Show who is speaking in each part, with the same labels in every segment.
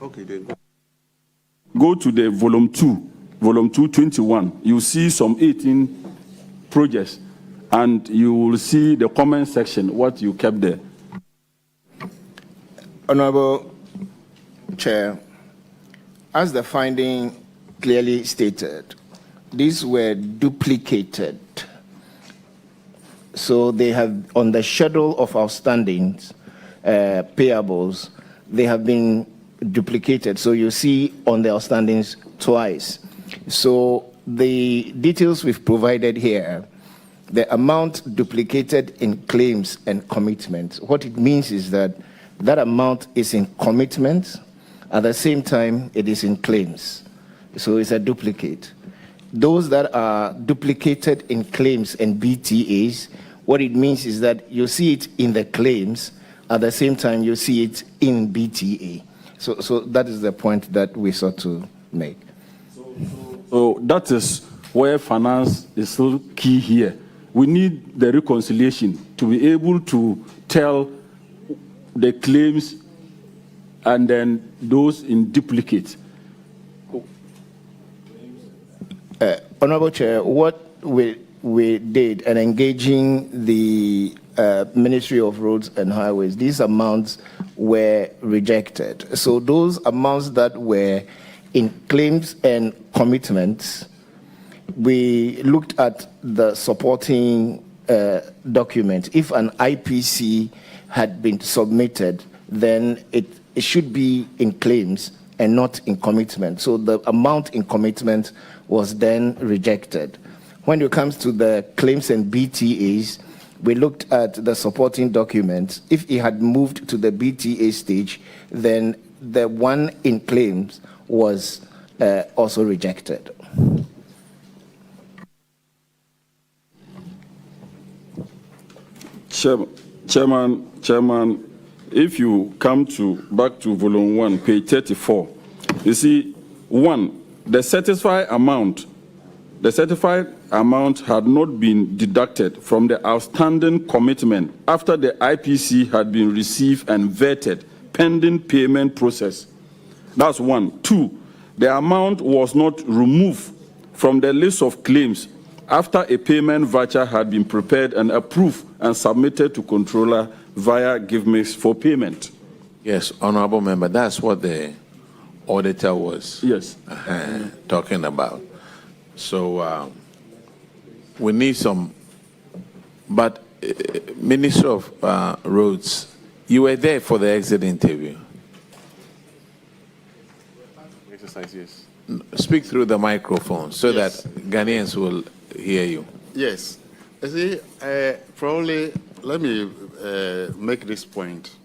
Speaker 1: Okay, then.
Speaker 2: Go to the volume 221. You see some 18 projects, and you will see the comment section, what you kept there.
Speaker 3: Honorable Chair, as the finding clearly stated, these were duplicated. So they have, on the schedule of outstanding payables, they have been duplicated. So you see on the outstandings twice. So the details we've provided here, the amount duplicated in claims and commitments, what it means is that that amount is in commitments, at the same time it is in claims. So it's a duplicate. Those that are duplicated in claims and BTAs, what it means is that you see it in the claims, at the same time you see it in BTA. So that is the point that we sought to make.
Speaker 2: So that is where finance is so key here. We need the reconciliation to be able to tell the claims and then those in duplicate.
Speaker 3: Honorable Chair, what we did in engaging the Ministry of Roads and Highways, these amounts were rejected. So those amounts that were in claims and commitments, we looked at the supporting document. If an IPC had been submitted, then it should be in claims and not in commitment. So the amount in commitment was then rejected. When it comes to the claims and BTAs, we looked at the supporting documents. If it had moved to the BTA stage, then the one in claims was also rejected.
Speaker 2: Chairman, if you come back to volume 1, page 34, you see, 1, the certified amount had not been deducted from the outstanding commitment after the IPC had been received and vetted pending payment process. That's 1. 2, the amount was not removed from the list of claims after a payment voucher had been prepared and approved and submitted to controller via GiveMix for payment.
Speaker 4: Yes, Honorable Member, that's what the auditor was talking about. So we need some, but Minister of Roads, you were there for the exit interview.
Speaker 1: Exercise, yes.
Speaker 4: Speak through the microphone so that Ghanaians will hear you.
Speaker 1: Yes. You see, probably, let me make this point.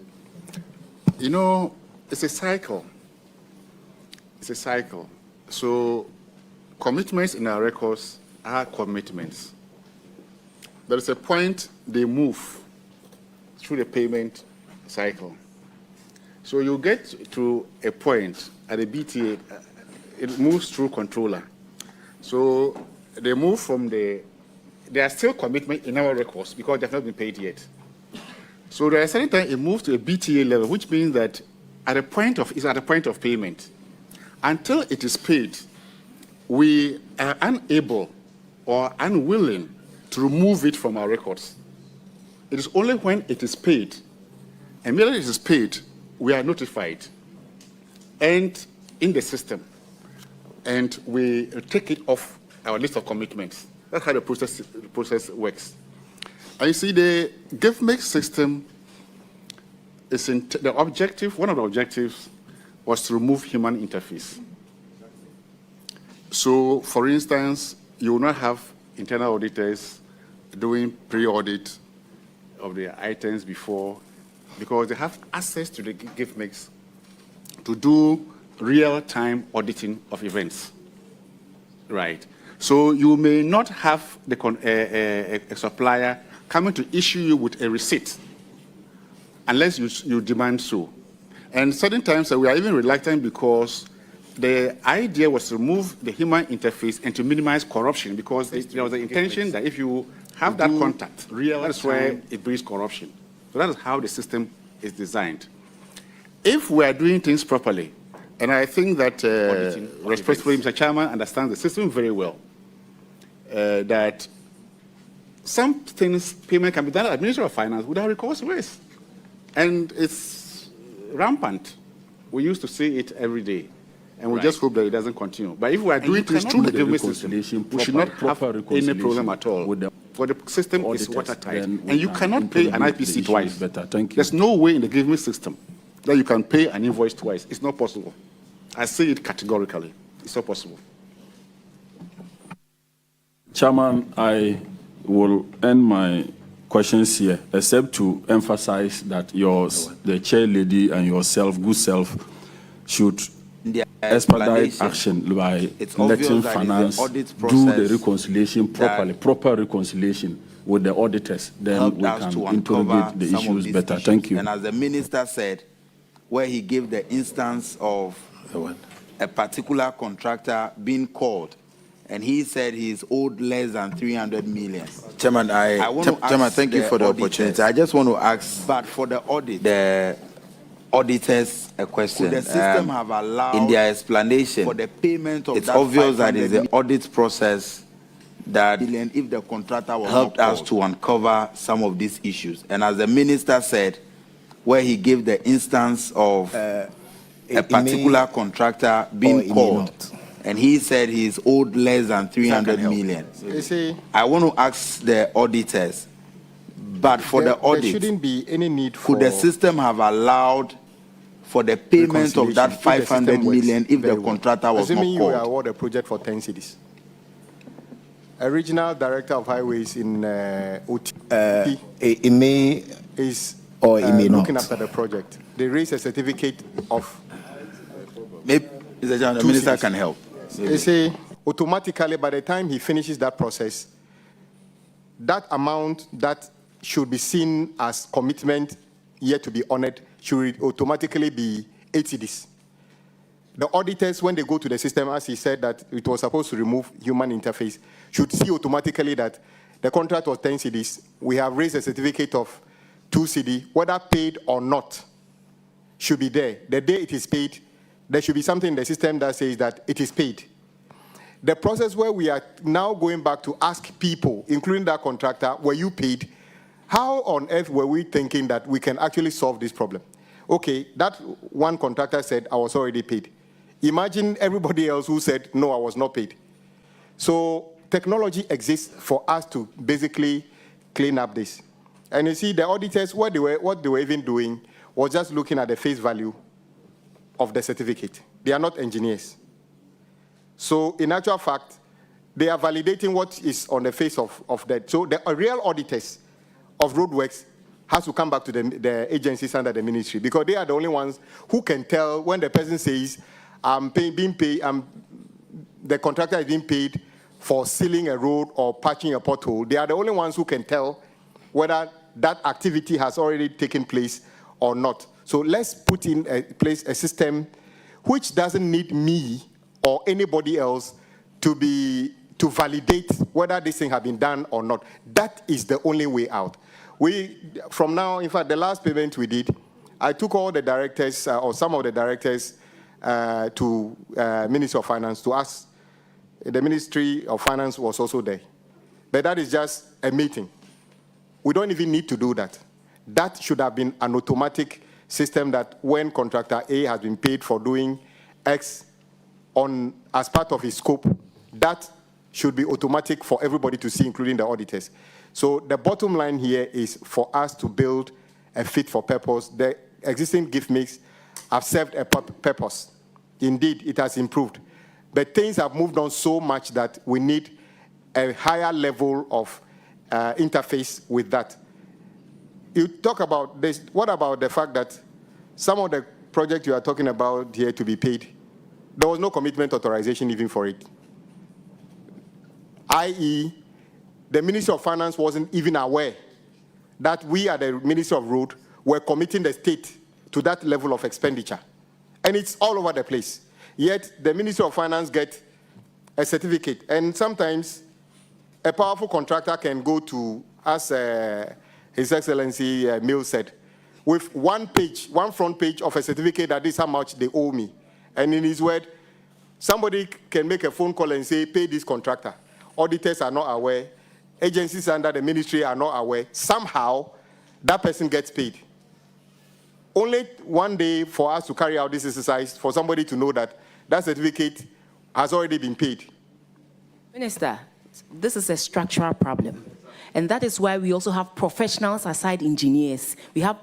Speaker 1: You know, it's a cycle. It's a cycle. So commitments in our records are commitments. There is a point they move through the payment cycle. So you get to a point at the BTA, it moves through controller. So they move from there are still commitment in our records because they have not been paid yet. So there are certain time it moves to a BTA level, which means that it's at the point of payment. Until it is paid, we are unable or unwilling to remove it from our records. It is only when it is paid, and immediately it is paid, we are notified and in the system, and we take it off our list of commitments. That's how the process works. And you see, the GiveMix system is the objective. One of the objectives was to remove human interface. So, for instance, you will not have internal auditors doing pre-audit of the items before, because they have access to the GiveMix to do real-time auditing of events, right? So you may not have a supplier coming to issue you with a receipt unless you demand so. And certain times we are even reluctant because the idea was to remove the human interface and to minimize corruption, because there was the intention that if you have that contact, that's where it brings corruption. So that is how the system is designed. If we are doing things properly, And I think that respectfully, Mr. Chairman understands the system very well. That some things, payment can be done at the Ministry of Finance without recourse risk. And it's rampant. We used to see it every day. And we just hope that it doesn't continue. But if we are doing things through the government system, we should not have any problem at all. For the system is watertight. And you cannot pay an IPC twice.
Speaker 2: Thank you.
Speaker 1: There's no way in the government system that you can pay an invoice twice. It's not possible. I say it categorically. It's not possible.
Speaker 2: Chairman, I will end my questions here, except to emphasize that the chair lady and yourself, good self, should expedite action by letting finance do the reconciliation properly, proper reconciliation with the auditors. Then we can interrogate the issues better. Thank you.
Speaker 5: And as the minister said, where he gave the instance of a particular contractor being called, and he said he's owed less than 300 million.
Speaker 6: Chairman, Chairman, thank you for the opportunity. I just want to ask,
Speaker 5: but for the audit,
Speaker 6: the auditors a question.
Speaker 5: Could the system have allowed
Speaker 6: in their explanation
Speaker 5: for the payment of
Speaker 6: it's
Speaker 5: that
Speaker 6: obvious that it's the
Speaker 5: 500
Speaker 6: audit process that
Speaker 5: million if the contractor was
Speaker 6: helped
Speaker 5: not
Speaker 6: us
Speaker 5: called?
Speaker 6: to uncover some of these issues. And as the minister said, where he gave the instance of a particular contractor being called, and he said he's owed less than 300 million.
Speaker 7: You see,
Speaker 6: I want to ask the auditors, but for the audit,
Speaker 7: there shouldn't be any need for...
Speaker 6: could the system have allowed for the payment of that 500 million if the contractor was not
Speaker 7: assuming
Speaker 6: called?
Speaker 7: you award a project for 10 cities. A regional director of highways in OT
Speaker 3: It may
Speaker 7: is
Speaker 3: or it may
Speaker 7: looking
Speaker 3: not.
Speaker 7: after the project. They raise a certificate of...
Speaker 6: Maybe the minister can help.
Speaker 7: They say automatically by the time he finishes that process, that amount that should be seen as commitment yet to be honored should automatically be 8 cities. The auditors, when they go to the system, as he said that it was supposed to remove human interface, should see automatically that the contract was 10 cities. We have raised a certificate of 2 cities, whether paid or not, should be there. The day it is paid, there should be something in the system that says that it is paid. The process where we are now going back to ask people, including that contractor, were you paid? How on earth were we thinking that we can actually solve this problem? Okay, that one contractor said, I was already paid. Imagine everybody else who said, no, I was not paid. So technology exists for us to basically clean up this. And you see, the auditors, what they were even doing was just looking at the face value of the certificate. They are not engineers. So in actual fact, they are validating what is on the face of that. So the real auditors of roadworks has to come back to the agencies under the ministry, because they are the only ones who can tell when the person says, the contractor is being paid for sealing a road or patching a pothole. They are the only ones who can tell whether that activity has already taken place or not. So let's put in place a system which doesn't need me or anybody else to validate whether this thing has been done or not. That is the only way out. From now, in fact, the last payment we did, I took all the directors, or some of the directors, to Ministry of Finance to ask. The Ministry of Finance was also there. But that is just a meeting. We don't even need to do that. That should have been an automatic system that when contractor A has been paid for doing X as part of his scope, that should be automatic for everybody to see, including the auditors. So the bottom line here is for us to build a fit for purpose. The existing gift mix have served a purpose. Indeed, it has improved. But things have moved on so much that we need a higher level of interface with that. You talk about this. What about the fact that some of the projects you are talking about here to be paid, there was no commitment authorization even for it. i.e., the Ministry of Finance wasn't even aware that we at the Ministry of Road were committing the state to that level of expenditure. And it's all over the place. Yet the Ministry of Finance get a certificate. And sometimes a powerful contractor can go to, as His Excellency Mills said, with one front page of a certificate that this is how much they owe me. And in his word, somebody can make a phone call and say, pay this contractor. Auditors are not aware. Agencies under the ministry are not aware. Somehow, that person gets paid. Only one day for us to carry out this exercise, for somebody to know that that certificate has already been paid.
Speaker 8: Minister, this is a structural problem. And that is why we also have professionals aside engineers. We have